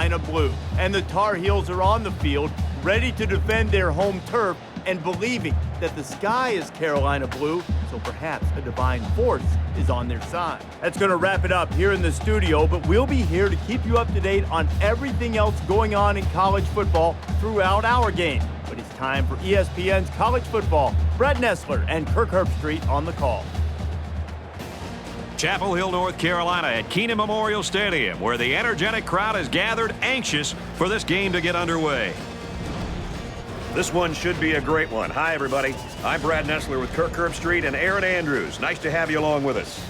Carolina blue. And the Tar Heels are on the field, ready to defend their home turf and believing that the sky is Carolina blue, so perhaps a divine force is on their side. That's going to wrap it up here in the studio, but we'll be here to keep you up to date on everything else going on in college football throughout our game. But it's time for ESPN's College Football. Brad Nessler and Kirk Herbstreit on the call. Chapel Hill, North Carolina at Keenan Memorial Stadium, where the energetic crowd is gathered, anxious for this game to get underway. This one should be a great one. Hi, everybody. I'm Brad Nessler with Kirk Herbstreit and Aaron Andrews. Nice to have you along with us.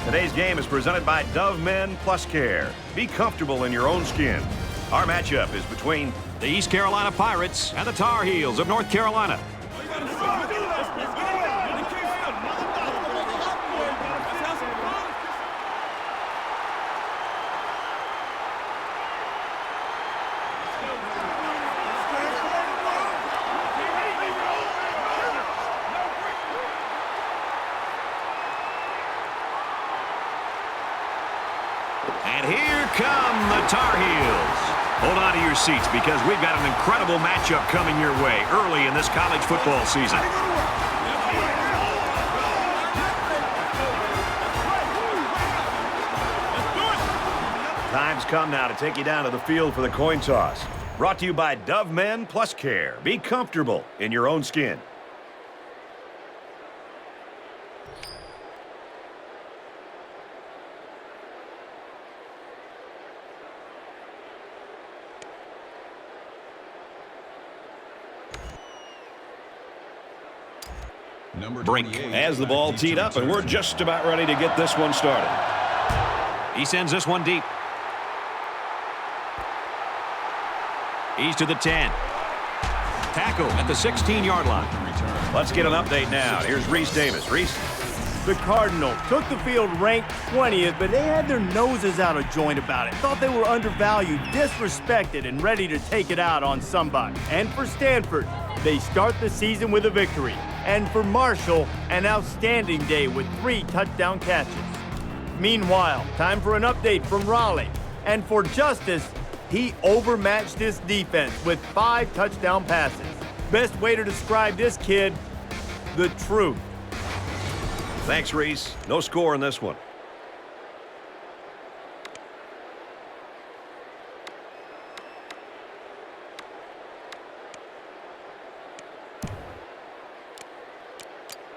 Today's game is presented by Dove Men Plus Care. Be comfortable in your own skin. Our matchup is between the East Carolina Pirates and the Tar Heels of North Carolina. And here come the Tar Heels. Hold on to your seats because we've got an incredible matchup coming your way early in this college football season. Time's come now to take you down to the field for the coin toss. Brought to you by Dove Men Plus Care. Be comfortable in your own skin. Brink has the ball teed up, and we're just about ready to get this one started. He sends this one deep. He's to the 10. Tackle at the 16-yard line. Let's get an update now. Here's Reese Davis. Reese. The Cardinals took the field ranked 20th, but they had their noses out of joint about it. Thought they were undervalued, disrespected, and ready to take it out on somebody. And for Stanford, they start the season with a victory. And for Marshall, an outstanding day with 3 touchdown catches. Meanwhile, time for an update from Raleigh. And for Justice, he overmatched this defense with 5 touchdown passes. Best way to describe this kid, the truth. Thanks, Reese. No score in this one.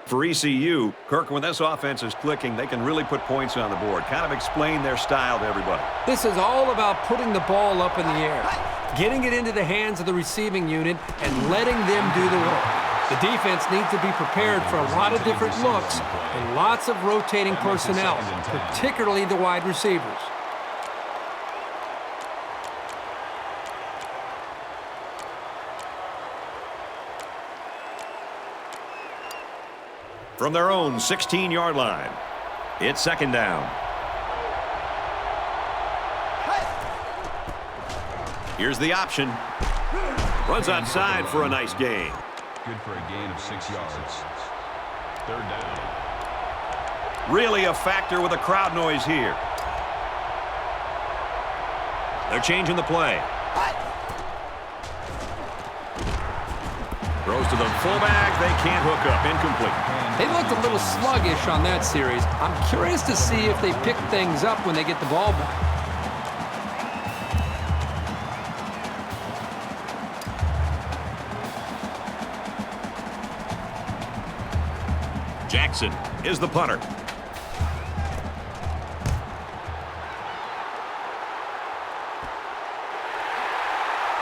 For ECU, Kirk, when this offense is clicking, they can really put points on the board. Kind of explain their style to everybody. This is all about putting the ball up in the air, getting it into the hands of the receiving unit, and letting them do the work. The defense needs to be prepared for a lot of different looks and lots of rotating personnel, particularly the wide receivers. From their own 16-yard line, it's second down. Here's the option. Runs outside for a nice gain. Good for a gain of 6 yards. Third down. Really a factor with the crowd noise here. They're changing the play. Throws to the fullback. They can't hook up. Incomplete. They looked a little sluggish on that series. I'm curious to see if they pick things up when they get the ball back. Jackson is the punter.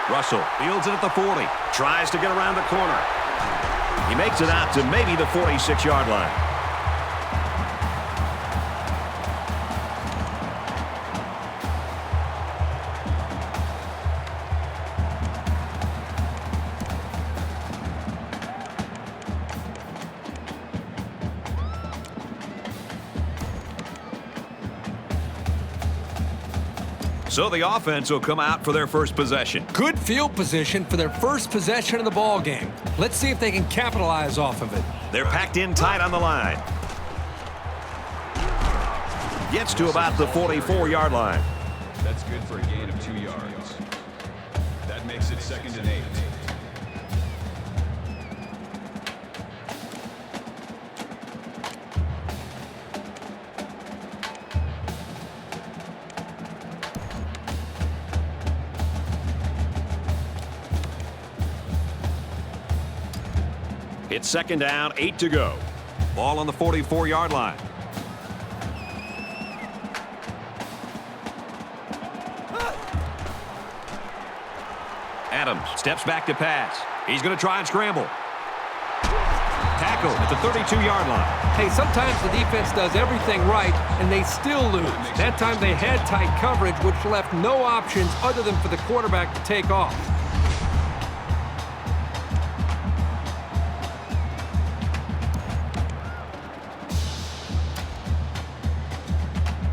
Russell fields it at the 40. Tries to get around the corner. He makes it out to maybe the 46-yard line. So the offense will come out for their first possession. Good field position for their first possession of the ball game. Let's see if they can capitalize off of it. They're packed in tight on the line. Gets to about the 44-yard line. That's good for a gain of 2 yards. That makes it 2nd and 8. It's 2nd down, 8 to go. Ball on the 44-yard line. Adams steps back to pass. He's going to try and scramble. Tackle at the 32-yard line. Hey, sometimes the defense does everything right, and they still lose. That time they had tight coverage, which left no options other than for the quarterback to take off.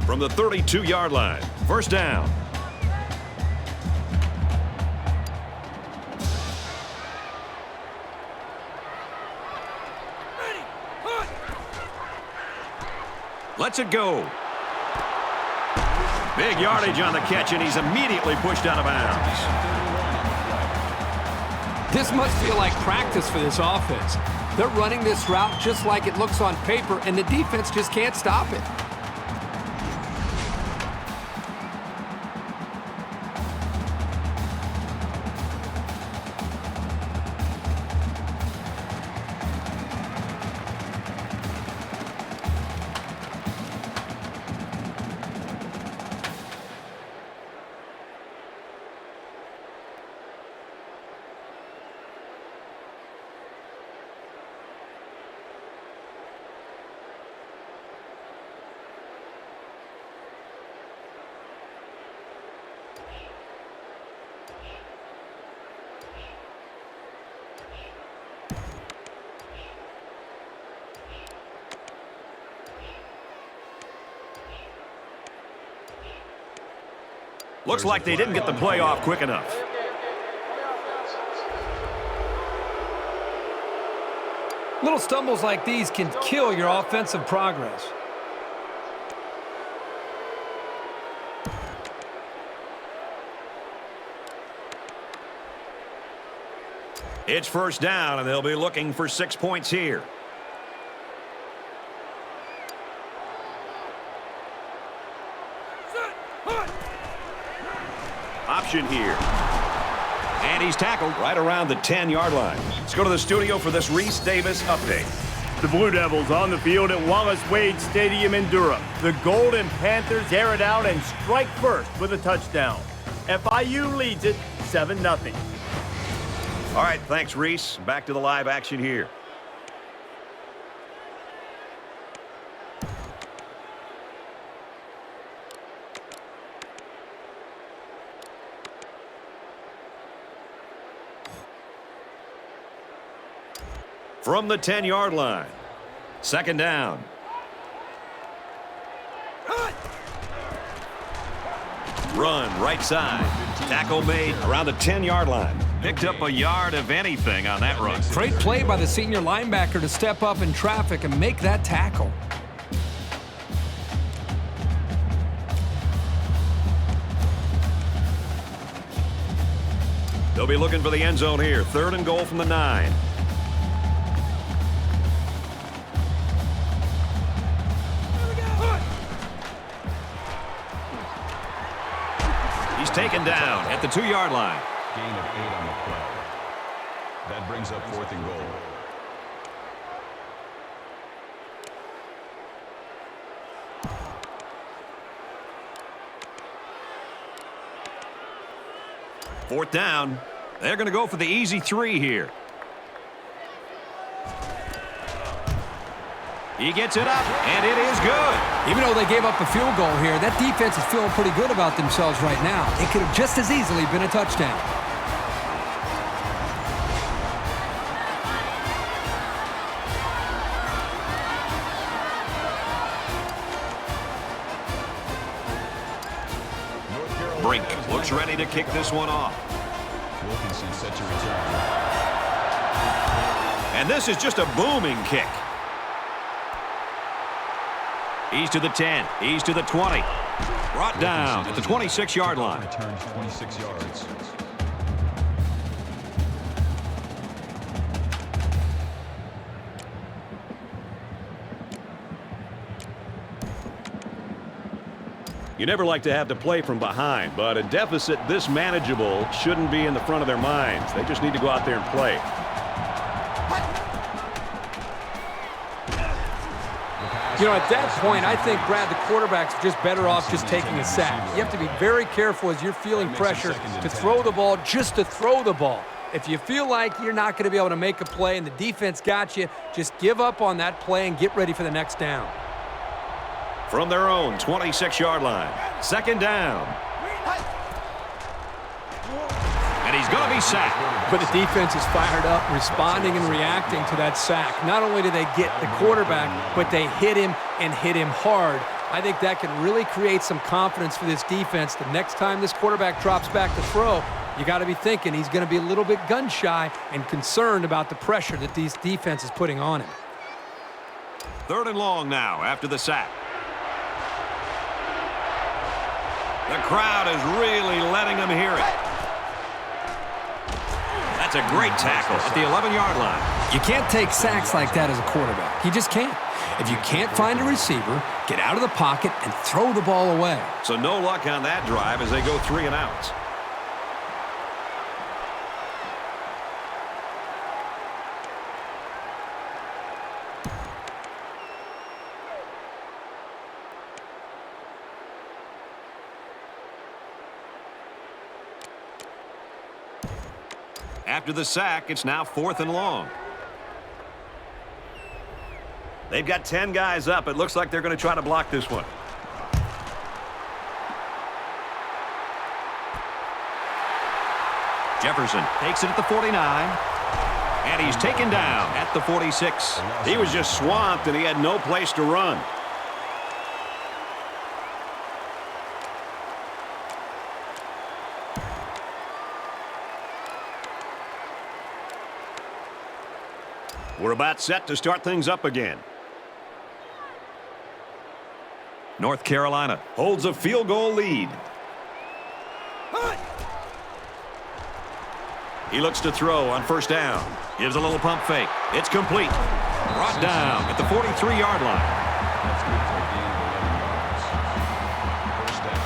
From the 32-yard line, 1st down. Lets it go. Big yardage on the catch, and he's immediately pushed out of bounds. This must feel like practice for this offense. They're running this route just like it looks on paper, and the defense just can't stop it. Looks like they didn't get the play off quick enough. Little stumbles like these can kill your offensive progress. It's 1st down, and they'll be looking for 6 points here. Option here. And he's tackled right around the 10-yard line. Let's go to the studio for this Reese Davis update. The Blue Devils on the field at Wallace Wade Stadium in Durham. The Golden Panthers air it out and strike first with a touchdown. FIU leads it 7-0. All right, thanks, Reese. Back to the live action here. From the 10-yard line, 2nd down. Run right side. Tackle made around the 10-yard line. Picked up a yard of anything on that run. Great play by the senior linebacker to step up in traffic and make that tackle. They'll be looking for the end zone here. 3rd and goal from the 9. He's taken down at the 2-yard line. Gain of 8 on the play. That brings up 4th and goal. Fourth down. They're going to go for the easy 3 here. He gets it up, and it is good. Even though they gave up a field goal here, that defense is feeling pretty good about themselves right now. It could have just as easily been a touchdown. Brink looks ready to kick this one off. Wilkinson set to return. And this is just a booming kick. He's to the 10. He's to the 20. Brought down at the 26-yard line. Returns 26 yards. You never like to have to play from behind, but a deficit this manageable shouldn't be in the front of their minds. They just need to go out there and play. You know, at that point, I think, Brad, the quarterback's just better off just taking a sack. You have to be very careful as you're feeling pressure to throw the ball just to throw the ball. If you feel like you're not going to be able to make a play and the defense got you, just give up on that play and get ready for the next down. From their own 26-yard line, second down. And he's going to be sacked. But the defense is fired up, responding and reacting to that sack. Not only do they get the quarterback, but they hit him and hit him hard. I think that can really create some confidence for this defense. The next time this quarterback drops back to throw, you got to be thinking he's going to be a little bit gun-shy and concerned about the pressure that these defense is putting on him. Third and long now after the sack. The crowd is really letting them hear it. That's a great tackle at the 11-yard line. You can't take sacks like that as a quarterback. You just can't. If you can't find a receiver, get out of the pocket and throw the ball away. So no luck on that drive as they go 3 and out. After the sack, it's now 4th and long. They've got 10 guys up. It looks like they're going to try to block this one. Jefferson takes it at the 49. And he's taken down at the 46. He was just swamped, and he had no place to run. We're about set to start things up again. North Carolina Holds a field goal lead. He looks to throw on first down. Gives a little pump fake. It's complete. Brought down at the 43-yard line. That's good for a gain of 11 yards. First down.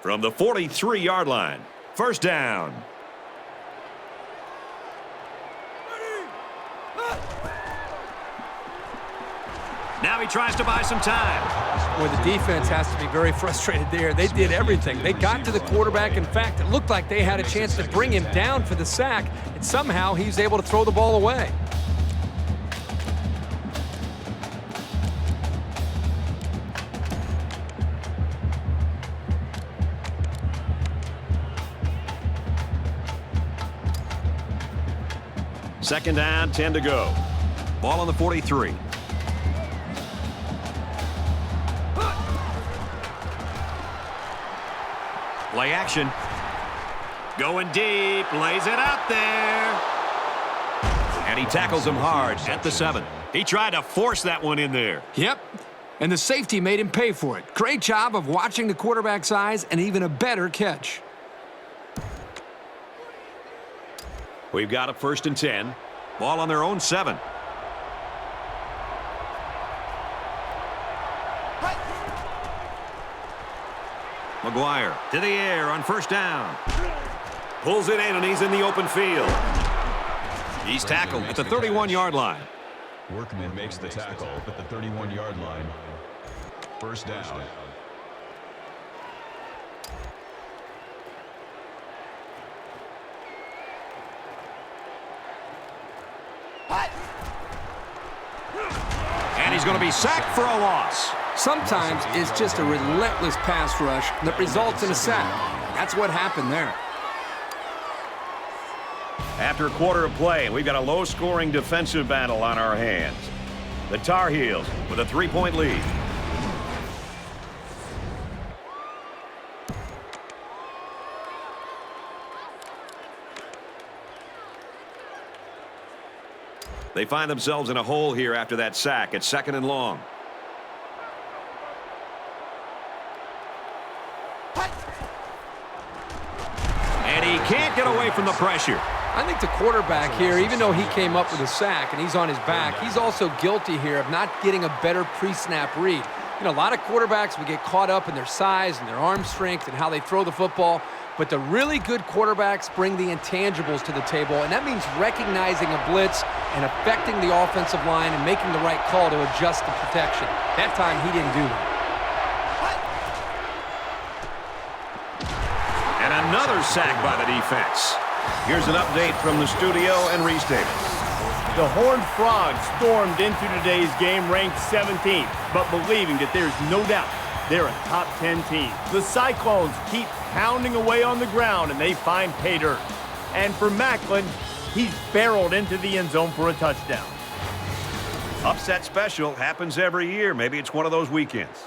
From the 43-yard line, first down. Now he tries to buy some time. Boy, the defense has to be very frustrated there. They did everything. They got to the quarterback. In fact, it looked like they had a chance to bring him down for the sack, and somehow he was able to throw the ball away. Second down, 10 to go. Ball on the 43. Play action. Going deep, lays it out there. And he tackles him hard at the 7. He tried to force that one in there. Yep, and the safety made him pay for it. Great job of watching the quarterback's eyes and even a better catch. We've got a first and 10. Ball on their own 7. McGuire to the air on first down. Pulls it in, and he's in the open field. He's tackled at the 31-yard line. Workman makes the tackle at the 31-yard line. First down. And he's going to be sacked for a loss. Sometimes it's just a relentless pass rush that results in a sack. That's what happened there. After a quarter of play, we've got a low-scoring defensive battle on our hands. The Tar Heels with a 3-point lead. They find themselves in a hole here after that sack. It's 2nd and long. And he can't get away from the pressure. I think the quarterback here, even though he came up with a sack and he's on his back, he's also guilty here of not getting a better pre-snap read. You know, a lot of quarterbacks would get caught up in their size and their arm strength and how they throw the football. But the really good quarterbacks bring the intangibles to the table, and that means recognizing a blitz and affecting the offensive line and making the right call to adjust the protection. That time, he didn't do that. And another sack by the defense. Here's an update from the studio and Reese Davis. The Horned Frogs stormed into today's game ranked 17th, but believing that there's no doubt they're a top 10 team. The Cyclones keep pounding away on the ground, and they find pay dirt. And for Macklin, he's barreled into the end zone for a touchdown. Upset special happens every year. Maybe it's one of those weekends.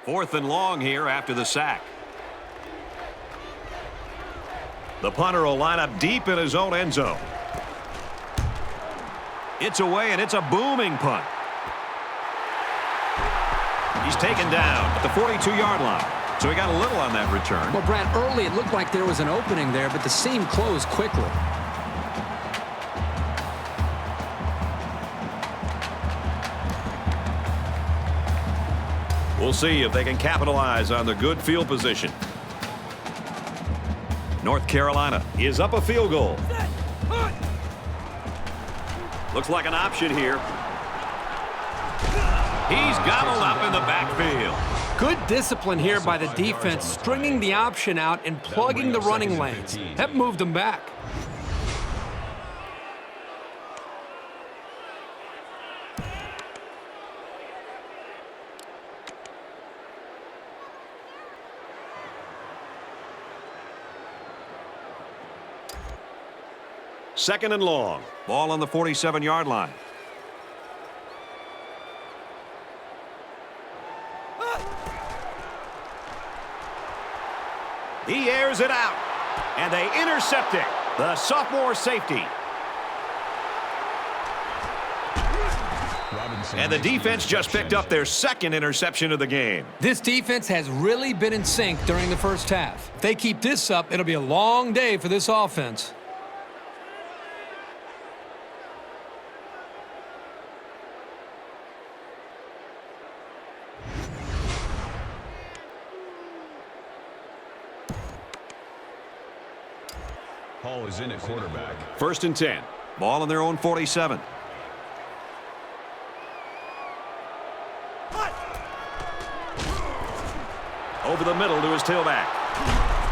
Fourth and long here after the sack. The punter will line up deep in his own end zone. It's away, and it's a booming punt. He's taken down at the 42-yard line. So he got a little on that return. Well, Brad, early it looked like there was an opening there, but the seam closed quickly. We'll see if they can capitalize on the good field position. North Carolina is up a field goal. Looks like an option here. He's gobbled up in the backfield. Good discipline here by the defense, stringing the option out and plugging the running lanes. That moved them back. Second and long. Ball on the 47-yard line. He airs it out, and they intercept it. The sophomore safety. And the defense just picked up their second interception of the game. This defense has really been in sync during the first half. If they keep this up, it'll be a long day for this offense. Hall is in at quarterback. First and 10. Ball on their own 47. Over the middle to his tailback.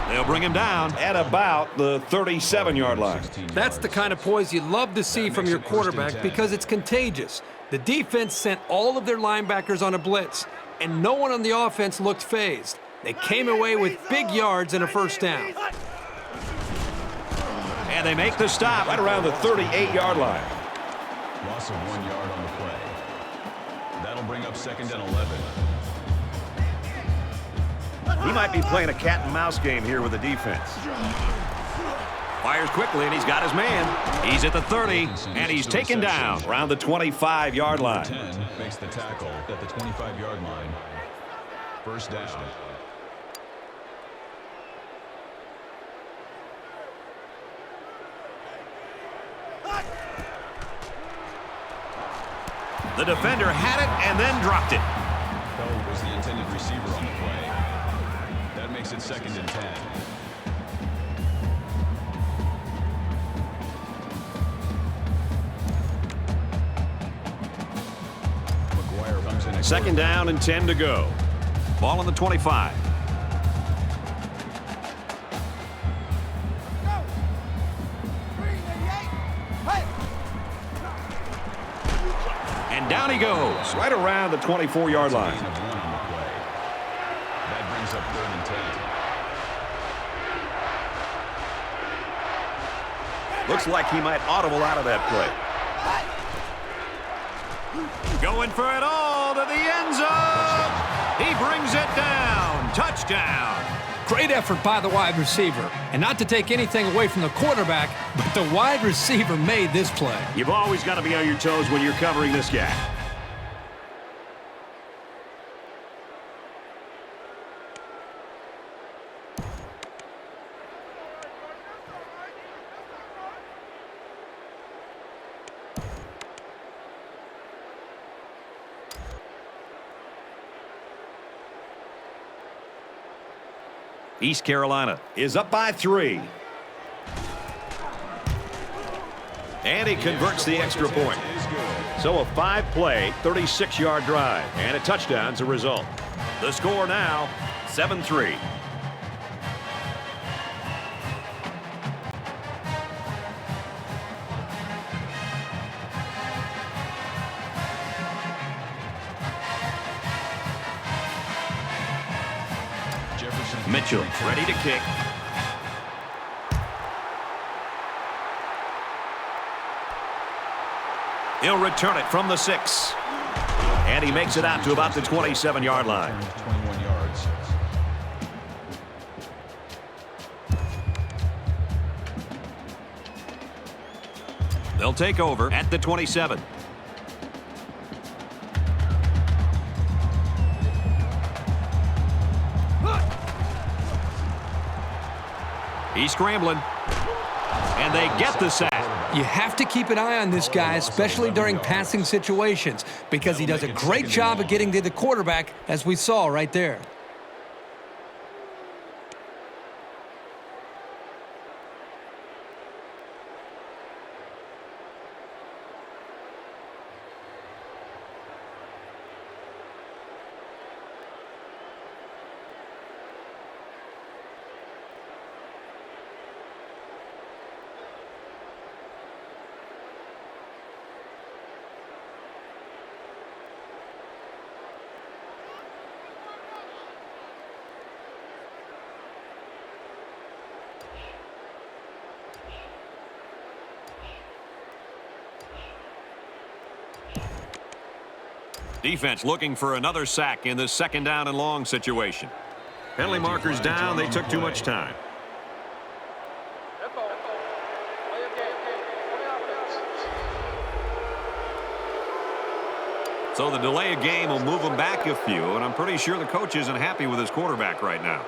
They'll bring him down At about the 37-yard line. That's the kind of poise you love to see from your quarterback because it's contagious. The defense sent all of their linebackers on a blitz, and no one on the offense looked phased. They came away with big yards and a first down. and they make the stop Right around the 38-yard line. Loss of 1 yard on the play. That'll bring up 2nd and 11. He might be playing a cat and mouse game here with the defense. Fires quickly, and he's got his man. He's at the 30, and he's taken down Around the 25-yard line. 10 makes the tackle at the 25-yard line. First down. The defender had it and then dropped it. Bell was the intended receiver on the play. That makes it 2nd and 10. McGuire comes in at 2nd down and 10 to go. Ball on the 25. And down he goes. Right around the 24-yard line. Gain of 1 on the play. That brings up 3rd and 10. Looks like he might audible out of that play. Going for it all to the end zone. He brings it down. Touchdown. Great effort by the wide receiver. And not to take anything away from the quarterback, but the wide receiver made this play. You've always got to be on your toes when you're covering this guy. East Carolina is up by 3. And he converts the extra point. So a 5-play, 36-yard drive, and a touchdown's a result. The score now, 7-3. Mitchell ready to kick. He'll return it from the 6. And he makes it out to about the 27-yard line. 21 yards. They'll take over at the 27. He's scrambling. And they get the sack. You have to keep an eye on this guy, especially during passing situations, because he does a great job of getting to the quarterback, as we saw right there. Defense looking for another sack in this 2nd down and long situation. Penalty markers down. They took too much time. So the delay of game will move him back a few, and I'm pretty sure the coach isn't happy with his quarterback right now.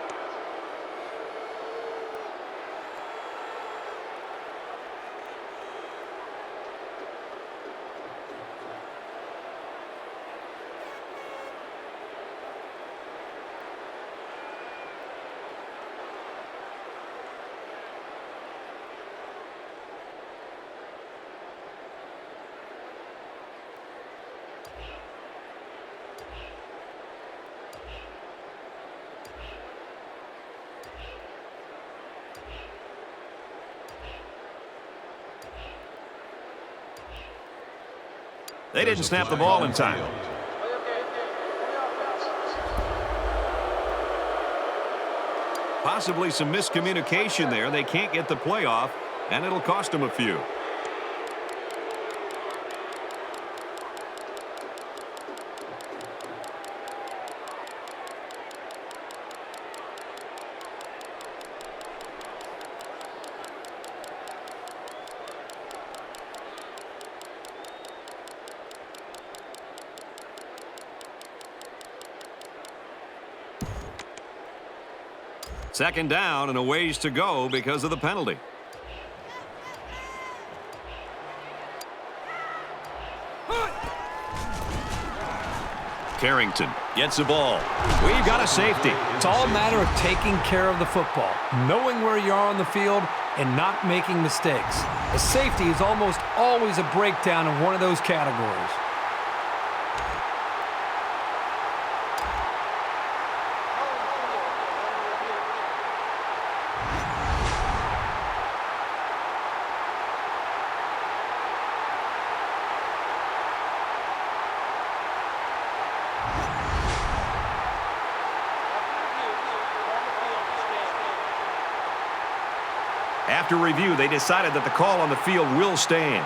They didn't snap the ball in time. Possibly some miscommunication there. They can't get the play off, and it'll cost them a few. Second down and a ways to go because of the penalty. Carrington gets the ball. We've got a safety. It's all a matter of taking care of the football, knowing where you are on the field, and not making mistakes. A safety is almost always a breakdown in one of those categories. After review, they decided that the call on the field will stand.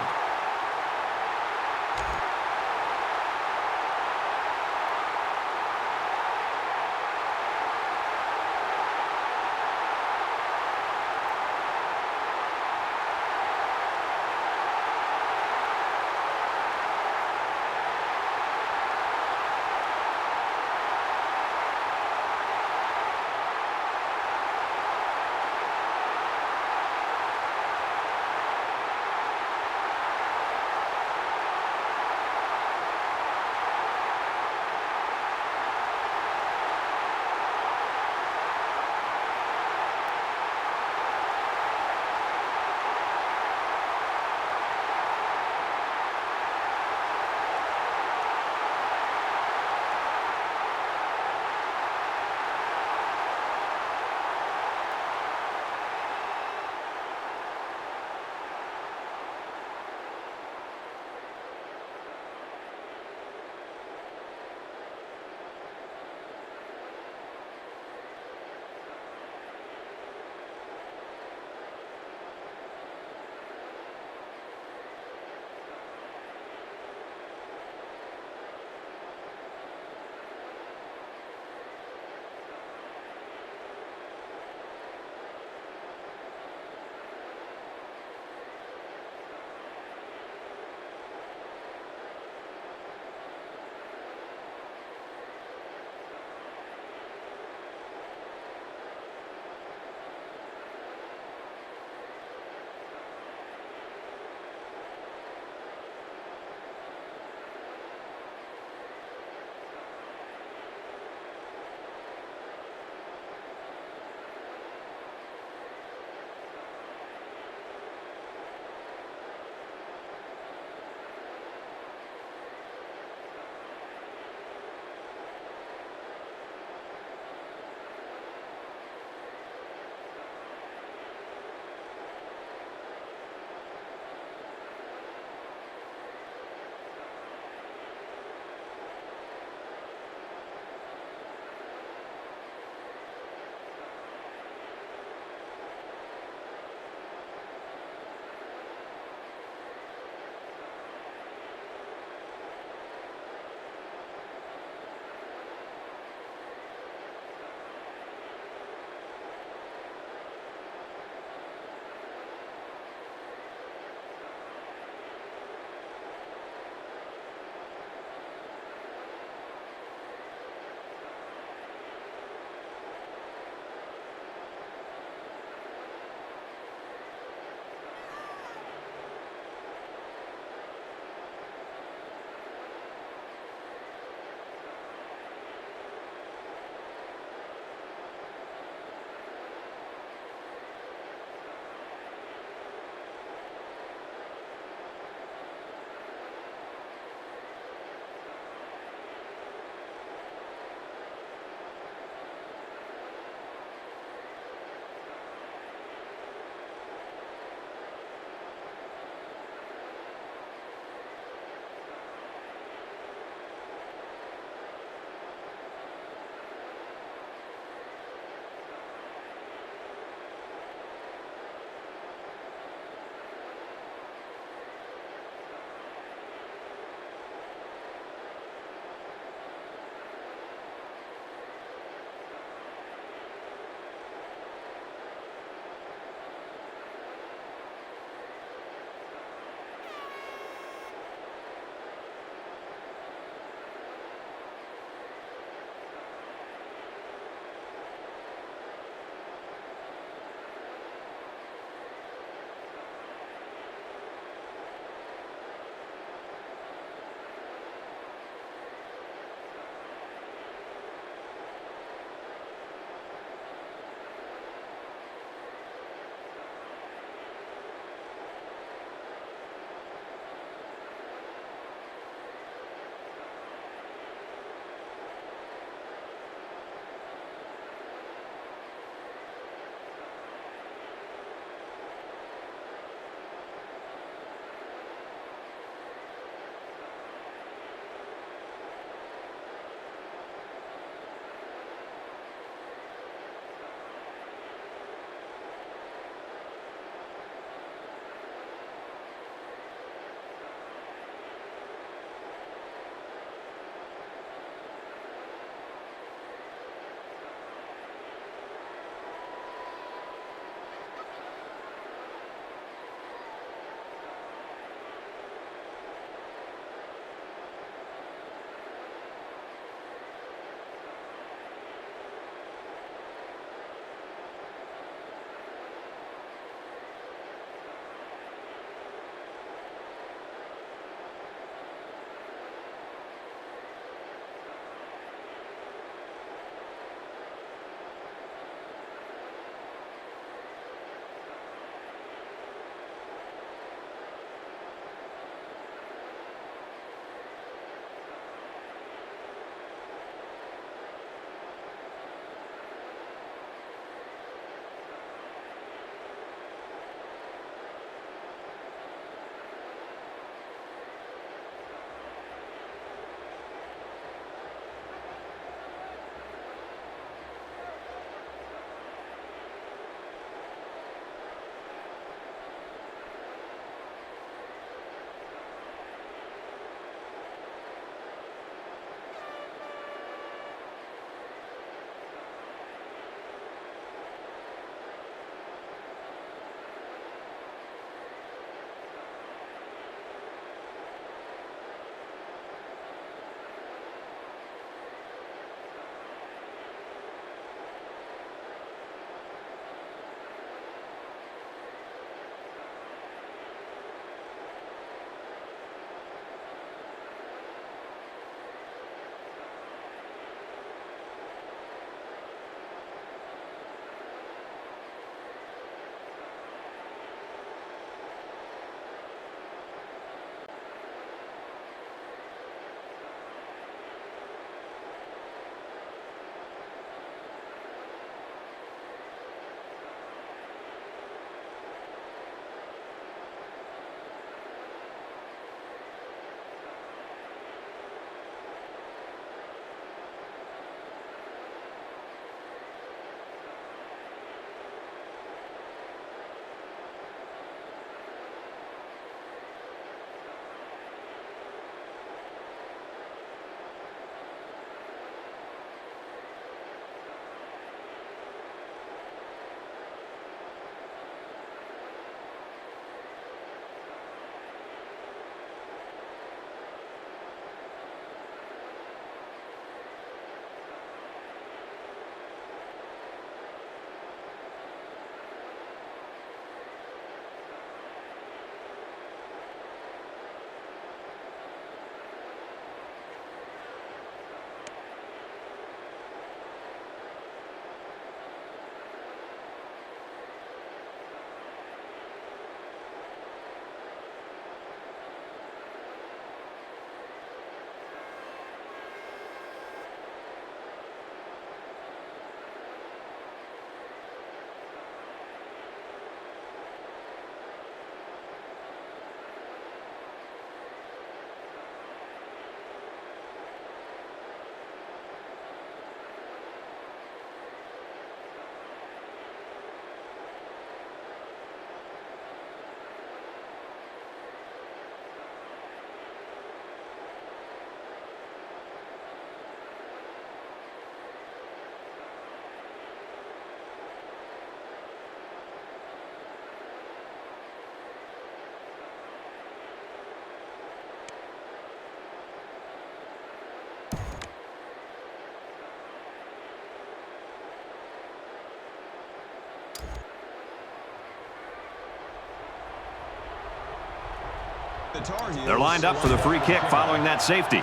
The Tar Heels They're lined up for the free kick following that safety.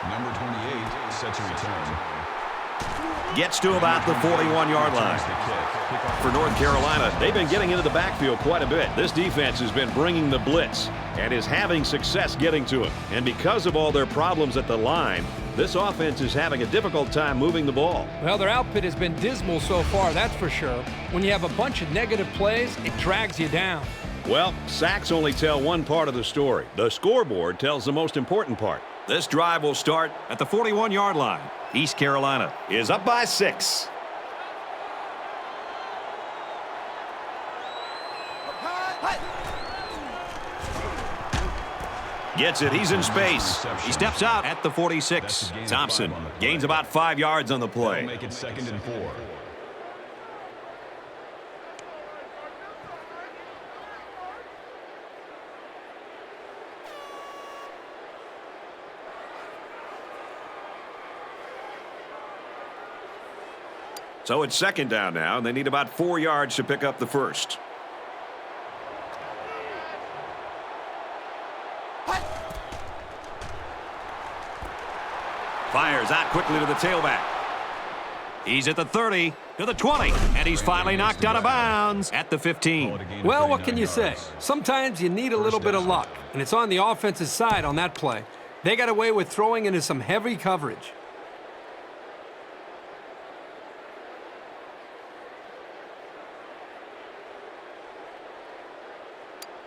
Number 28 set to return. Gets to about the 41-yard line. For North Carolina, they've been getting into the backfield quite a bit. This defense has been bringing the blitz and is having success getting to it. And because of all their problems at the line, this offense is having a difficult time moving the ball. Well, their output has been dismal so far, that's for sure. When you have a bunch of negative plays, it drags you down. Well, sacks only tell one part of the story. The scoreboard tells the most important part. This drive will start at the 41-yard line. East Carolina is up by 6. Gets it. He's in space. He steps out at the 46. Thompson gains about 5 yards on the play. Make it 2nd and 4. So it's 2nd down now, and they need about 4 yards to pick up the first. Fires out quickly to the tailback. He's at the 30, to the 20, and he's finally knocked out of bounds at the 15. Well, what can you say? Sometimes you need a little bit of luck, and it's on the offensive side on that play. They got away with throwing into some heavy coverage.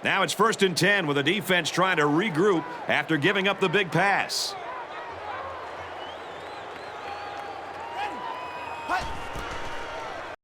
Now it's 1st and 10 with the defense trying to regroup after giving up the big pass.